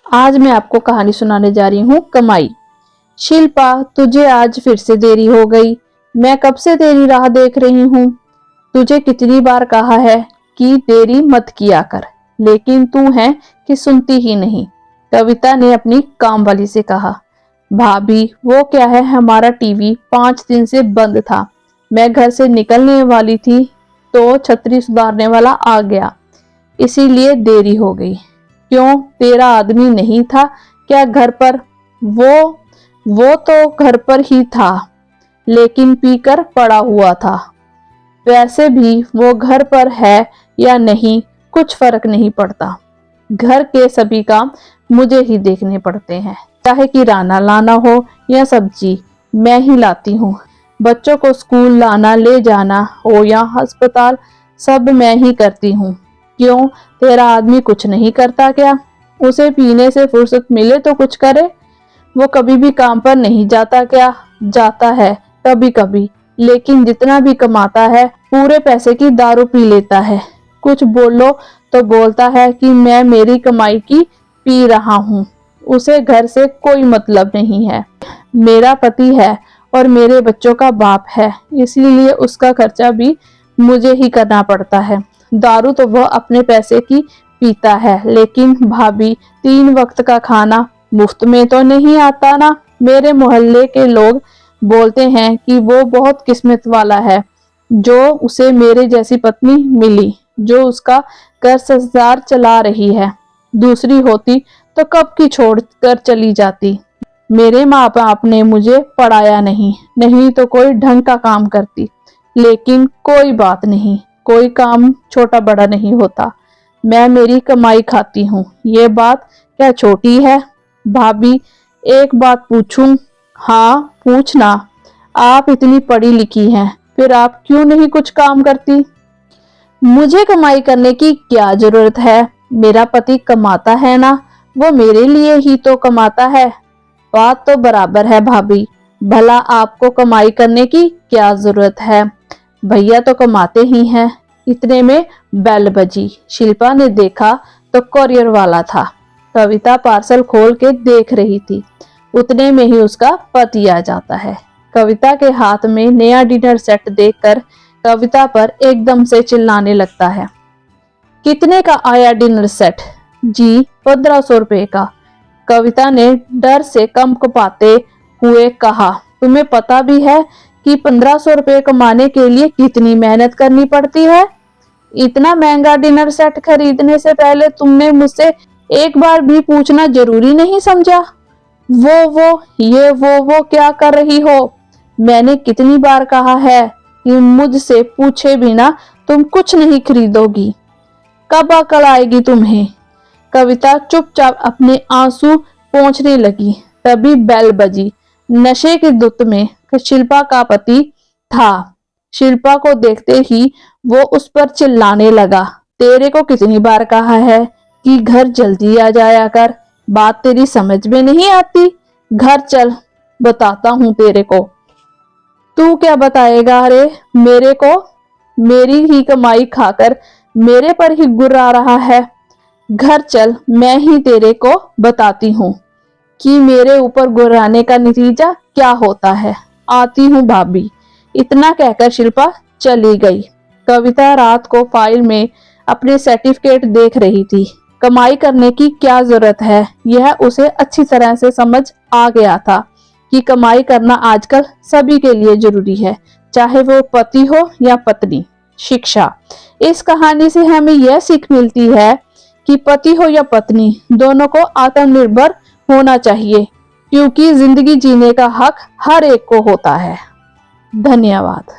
आज मैं आपको कहानी सुनाने जा रही हूँ कमाई। शिल्पा, तुझे आज फिर से देरी हो गई। मैं कब से तेरी राह देख रही हूँ। तुझे कितनी बार कहा है कि देरी मत किया कर, लेकिन तू है कि सुनती ही नहीं। कविता ने अपनी काम वाली से कहा। भाभी, वो क्या है, हमारा टीवी 5 दिन से बंद था। मैं घर से निकलने वाली थी तो छतरी सुधारने वाला आ गया, इसीलिए देरी हो गई। क्यों, तेरा आदमी नहीं था क्या घर पर? वो तो घर पर ही था, लेकिन पीकर पड़ा हुआ था। वैसे भी वो घर पर है या नहीं, कुछ फर्क नहीं पड़ता। घर के सभी काम मुझे ही देखने पड़ते हैं, चाहे किराना लाना हो या सब्जी, मैं ही लाती हूँ। बच्चों को स्कूल लाना ले जाना हो या अस्पताल, सब मैं ही करती हूँ। क्यों, तेरा आदमी कुछ नहीं करता क्या? उसे पीने से फुर्सत मिले तो कुछ करे। वो कभी भी काम पर नहीं जाता क्या? जाता है कभी कभी, लेकिन जितना भी कमाता है पूरे पैसे की दारू पी लेता है। कुछ बोलो तो बोलता है कि मैं मेरी कमाई की पी रहा हूँ। उसे घर से कोई मतलब नहीं है। मेरा पति है और मेरे बच्चों का बाप है, इसलिए उसका खर्चा भी मुझे ही करना पड़ता है। दारू तो वह अपने पैसे की पीता है, लेकिन भाभी, 3 वक्त का खाना मुफ्त में तो नहीं आता ना। मेरे मोहल्ले के लोग बोलते हैं कि वो बहुत किस्मत वाला है जो उसे मेरे जैसी पत्नी मिली, जो उसका घर संसार चला रही है। दूसरी होती तो कब की छोड़कर चली जाती। मेरे माँ बाप ने मुझे पढ़ाया नहीं तो कोई ढंग का काम करती। लेकिन कोई बात नहीं, कोई काम छोटा बड़ा नहीं होता। मैं मेरी कमाई खाती हूँ, ये बात क्या छोटी है? भाभी, एक बात पूछूं? हाँ, पूछना। आप इतनी पढ़ी लिखी हैं, फिर आप क्यों नहीं कुछ काम करती? मुझे कमाई करने की क्या जरूरत है? मेरा पति कमाता है ना, वो मेरे लिए ही तो कमाता है। बात तो बराबर है भाभी, भला आपको कमाई करने की क्या जरूरत है? भैया तो कमाते ही हैं। इतने में बेल बजी। शिल्पा ने देखा तो कोरियर वाला था। कविता पार्सल खोल के देख रही थी। उतने में ही उसका पति आ जाता है। कविता के हाथ में नया डिनर सेट देखकर कविता पर एकदम से चिल्लाने लगता है। कितने का आया डिनर सेट? जी, 1500 रुपए का। कविता ने डर से कंपकपाते हुए कहा। तुम्हें पता भी है कि 1500 रुपए कमाने के लिए कितनी मेहनत करनी पड़ती है? इतना महंगा डिनर सेट खरीदने से पहले तुमने मुझसे एक बार भी पूछना जरूरी नहीं समझा? वो क्या कर रही हो? मैंने कितनी बार कहा है कि मुझसे पूछे बिना तुम कुछ नहीं खरीदोगी। कब अकल आएगी तुम्हें? कविता चुपचाप अपने आंसू पोंछने लगी। तभी बेल बजी। नशे की धुत में शिल्पा का पति था। शिल्पा को देखते ही वो उस पर चिल्लाने लगा। तेरे को कितनी बार कहा है कि घर जल्दी आ जाया कर, बात तेरी समझ में नहीं आती। घर चल, बताता हूँ तेरे को। तू क्या बताएगा? अरे मेरे को, मेरी ही कमाई खाकर मेरे पर ही गुर्रा रहा है। घर चल, मैं ही तेरे को बताती हूँ कि मेरे ऊपर गुर्राने का नतीजा क्या होता है। आती हूँ भाभी। इतना कहकर शिल्पा चली गई। कविता रात को फाइल में अपने सर्टिफिकेट देख रही थी। कमाई करने की क्या जरूरत है, यह उसे अच्छी तरह से समझ आ गया था कि कमाई करना आजकल सभी के लिए जरूरी है, चाहे वो पति हो या पत्नी। शिक्षा। इस कहानी से हमें यह सीख मिलती है कि पति हो या पत्नी, दोनों को आत्मनिर्भर होना चाहिए, क्योंकि जिंदगी जीने का हक हर एक को होता है। धन्यवाद।